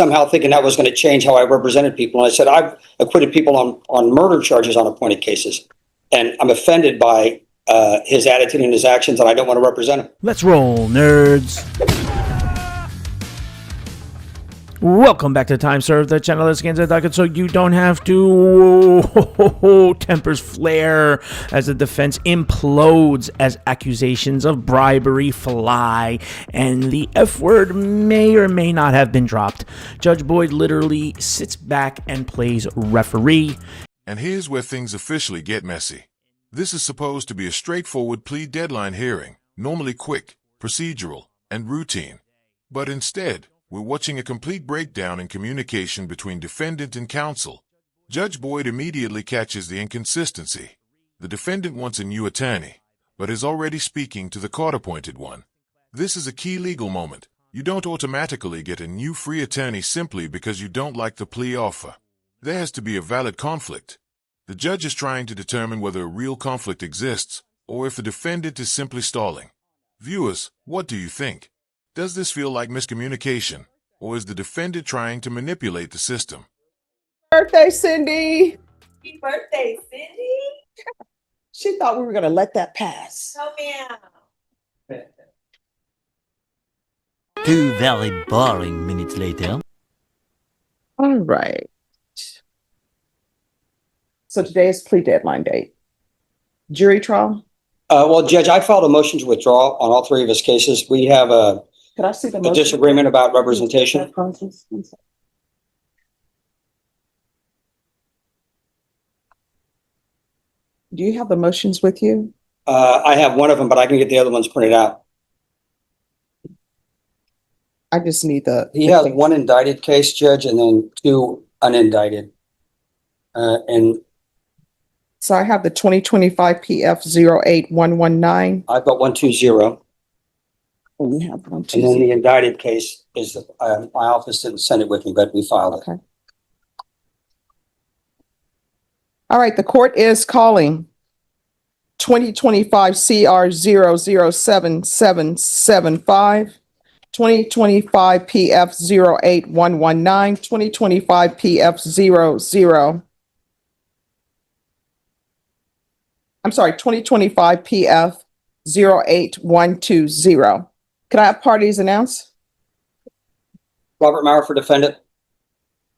somehow thinking that was going to change how I represented people. And I said, I've acquitted people on murder charges on appointed cases. And I'm offended by his attitude and his actions, and I don't want to represent him. Let's roll, nerds. Welcome back to Time Served, the channel that scans the docket so you don't have to. Tempers flare as the defense implodes as accusations of bribery fly, and the F word may or may not have been dropped. Judge Boyd literally sits back and plays referee. And here's where things officially get messy. This is supposed to be a straightforward plea deadline hearing, normally quick, procedural, and routine. But instead, we're watching a complete breakdown in communication between defendant and counsel. Judge Boyd immediately catches the inconsistency. The defendant wants a new attorney, but is already speaking to the court-appointed one. This is a key legal moment. You don't automatically get a new free attorney simply because you don't like the plea offer. There has to be a valid conflict. The judge is trying to determine whether a real conflict exists, or if the defendant is simply stalling. Viewers, what do you think? Does this feel like miscommunication, or is the defendant trying to manipulate the system? Birthday, Cindy! Happy birthday, Cindy! She thought we were going to let that pass. Oh, meow. 2 very boring minutes later. All right. So today is plea deadline date. Jury trial? Well, Judge, I filed a motion to withdraw on all three of his cases. We have a Could I see the a motion? disagreement about representation. Do you have the motions with you? I have one of them, but I can get the other ones printed out. I just need the. He has one indicted case, Judge, and then 2 unindicted. And So I have the 2025 PF 08119. I've got 120. And you have one, And two, then zero. the indicted case is, my office didn't send it with me, but we filed it. Okay. All right, the court is calling 2025 CR 007775, 2025 PF 08119, 2025 PF 2025 PF 08120. Could I have parties announced? Robert Maurer for defendant.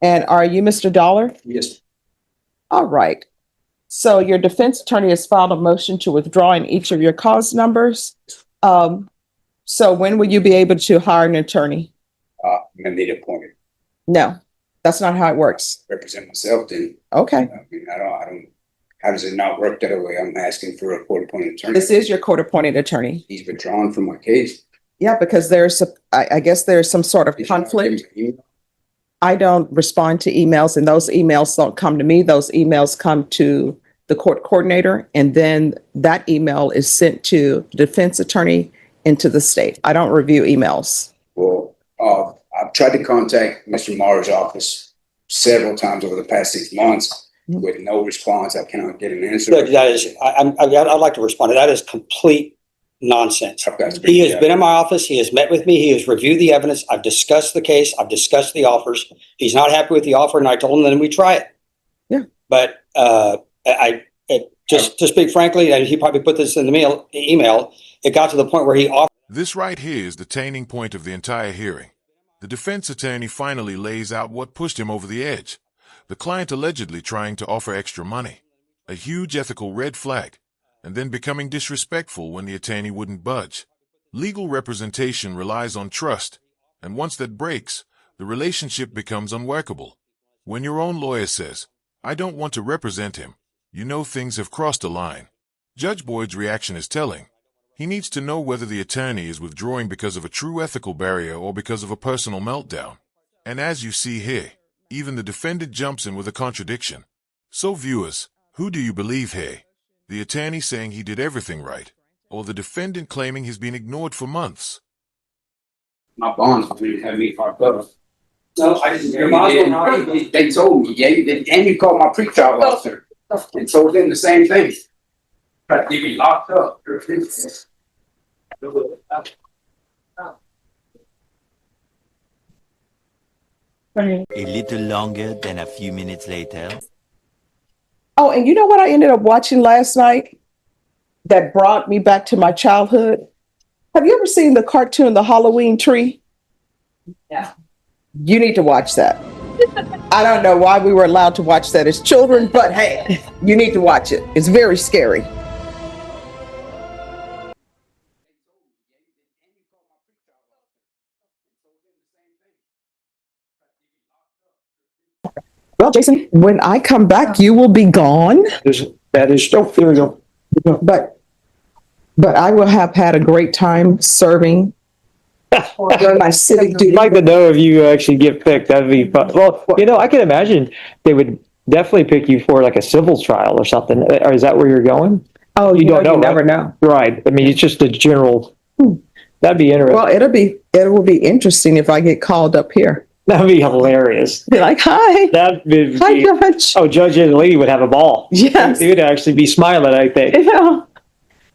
And are you Mr. Dollar? Yes. All right. So your defense attorney has filed a motion to withdraw in each of your cause numbers. So when will you be able to hire an attorney? I'm gonna need appointed. No, that's not how it works. Represent myself then. Okay. I mean, I don't, how does it not work that way? I'm asking for a court-appointed attorney. This is your court-appointed attorney. He's withdrawn from my case. Yeah, because I guess there's some sort of conflict. I don't respond to emails, and those emails don't come to me. Those emails come to the court coordinator, and then that email is sent to the defense attorney and to the state. I don't review emails. Well, I've tried to contact Mr. Maher's office several times over the past 6 months with no response. I cannot get an answer. Judge, that is, I'd like to respond to that. Is complete nonsense. Okay. He has been in my office. He has met with me. He has reviewed the evidence. I've discussed the case. I've discussed the offers. He's not happy with the offer, and I told him then we try it. Yeah. But just to speak frankly, and he probably put this in the email, it got to the point where he offered. This right here is the turning point of the entire hearing. The defense attorney finally lays out what pushed him over the edge. The client allegedly trying to offer extra money, a huge ethical red flag, and then becoming disrespectful when the attorney wouldn't budge. Legal representation relies on trust, and once that breaks, the relationship becomes unworkable. When your own lawyer says, "I don't want to represent him," you know things have crossed a line. Judge Boyd's reaction is telling. He needs to know whether the attorney is withdrawing because of a true ethical barrier or because of a personal meltdown. And as you see here, even the defendant jumps in with a contradiction. So viewers, who do you believe here? The attorney saying he did everything right, or the defendant claiming he's been ignored for months? My bonds had me fucked up. No, I didn't. Your bonds were not. They told me, yeah, you did, and you called my pretrial officer and told them the same thing. Tried to get me locked up. A little longer than a few minutes later. Oh, and you know what I ended up watching last night that brought me back to my childhood? Have you ever seen the cartoon, The Halloween Tree? Yeah. You need to watch that. I don't know why we were allowed to watch that as children, but hey, you need to watch it. It's very scary. Well, Jason, when I come back, you will be gone. That is, oh, there we go. But I will have had a great time serving my civic I'd duty. like to know if you actually get picked. That'd be fun. Well, I can imagine they would definitely pick you for like a civil trial or something. Or is that where you're going? Oh, You don't know, you never right? know. Right. I mean, it's just a general. That'd be interesting. Well, it will be interesting if I get called up here. That'd be hilarious. Be like, hi, That would hi, be. Judge. Oh, Judge and Lee would have a ball. Yes. He would actually be smiling, I think. Yeah.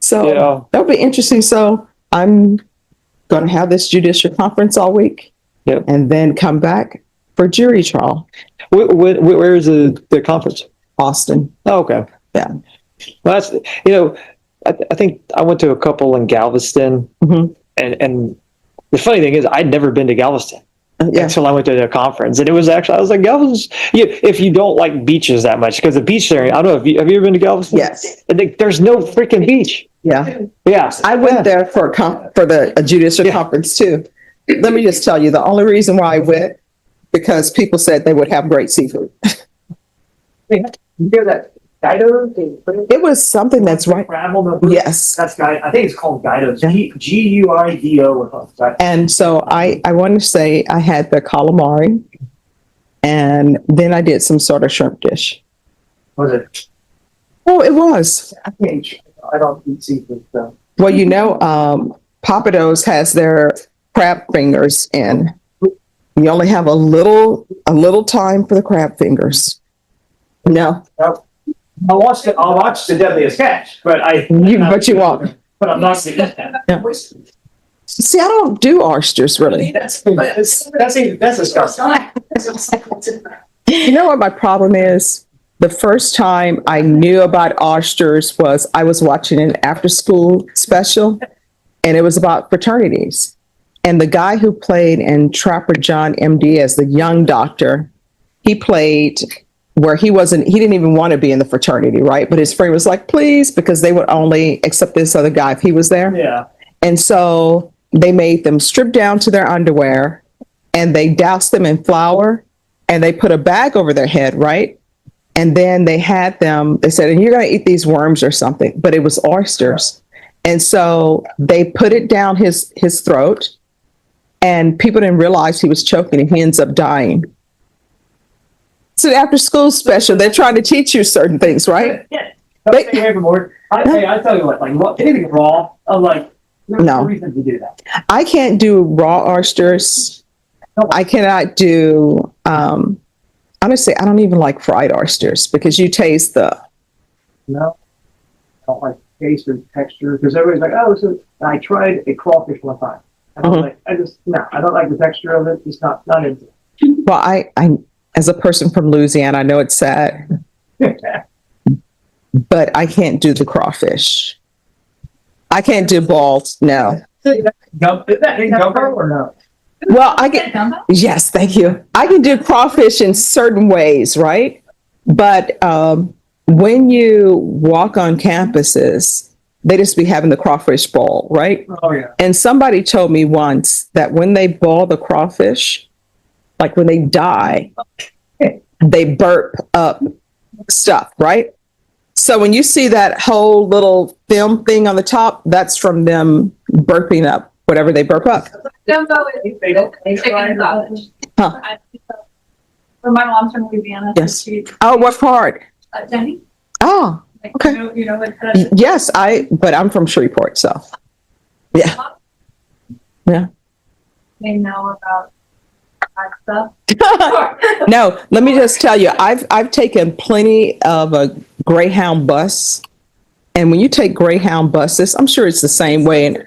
So Yeah. that'll be interesting. So I'm going to have this judicial conference all week, Yep. and then come back for jury trial, Where is the conference? Austin. Oh, okay. Yeah. Well, that's, I think I went to a couple in Galveston, Mhm. and the funny thing is I'd never been to Galveston Yeah. until I went to the conference, and it was actually, I was like, Galveston's, if you don't like beaches that much, because the beach there, I don't know, have you ever been to Galveston? Yes. There's no freaking beach. Yeah. Yeah. I went there for a judicial conference too. Let me just tell you, the only reason why I went, because people said they would have great seafood. You hear that? Guido? It was something that's right. Yes. That's Guido. I think it's called Guido. Guido. And so I want to say I had the calamari, and then I did some sort of shrimp dish. Was it? Oh, it was. I don't eat seafood, so. Well, Papados has their crab fingers in. You only have a little time for the crab fingers. No, I'll watch the Deadliest Catch, but you won't. But I'm not going to eat that. Yeah. See, I don't do oysters really. That's disgusting. You know what my problem is? The first time I knew about oysters was I was watching an after school special, and it was about fraternities. And the guy who played in Trapper John MD as the young doctor, he played where he didn't even want to be in the fraternity, right? But his friend was like, please, because they would only accept this other guy if he was there. Yeah. And so they made them strip down to their underwear, and they doused them in flour, and they put a bag over their head, right? And then they said, and you're going to eat these worms or something, but it was oysters. And so they put it down his throat, and people didn't realize he was choking, and he ends up dying. It's an after school special. They're trying to teach you certain things, right? Yeah. I tell you what, anything raw, I'm like, there's No. no reason to do that. I can't do raw oysters. I cannot do, honestly, I don't even like fried oysters because you taste No. I don't like taste or texture, because everybody's like, oh, I tried a crawfish one time. And I'm like, I don't like the texture of it. It's not into it. well, I, as a person from Louisiana, I know it's sad, but I can't do the crawfish. I can't do balls. No. Is that in gumbo or no? Well, yes, thank you. I can do crawfish in certain ways, right? But when you walk on campuses, they just be having the crawfish boil, right? Oh, yeah. And somebody told me once that when they boil the crawfish, like when they die, they burp up stuff, right? So when you see that whole little film thing on the top, that's from them burping up whatever they burp up. Gumbo is chicken sausage. Huh. My mom's from Louisiana. so Yes. she- Oh, what part? Jenny? Oh, Like, Okay. You know what that is? yes, but I'm from Shreveport, so. Yeah. Yeah. They know about that stuff. No, let me just tell you, I've taken plenty of a Greyhound bus. And when you take Greyhound buses, I'm sure it's the same way in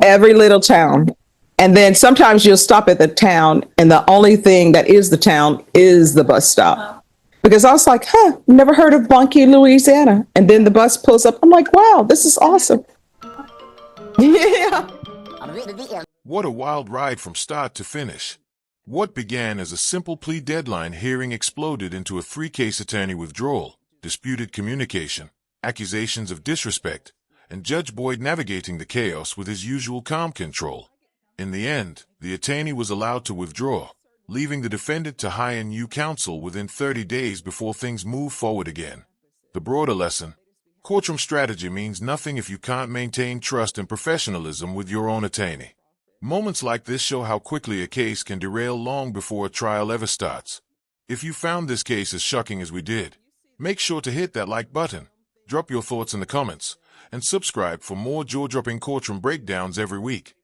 every little town. And then sometimes you'll stop at the town and the only thing that is the town is the bus stop. Because I was like, never heard of Bunkie, Louisiana. And then the bus pulls up. I'm like, wow, this is awesome. Yeah. What a wild ride from start to finish. What began as a simple plea deadline hearing exploded into a 3-case attorney withdrawal, disputed communication, accusations of disrespect, and Judge Boyd navigating the chaos with his usual calm control. In the end, the attorney was allowed to withdraw, leaving the defendant to hire new counsel within 30 days before things move forward again. The broader lesson: courtroom strategy means nothing if you can't maintain trust and professionalism with your own attorney. Moments like this show how quickly a case can derail long before a trial ever starts. If you found this case as shocking as we did, make sure to hit that like button, drop your thoughts in the comments, and subscribe for more jaw-dropping courtroom breakdowns every week.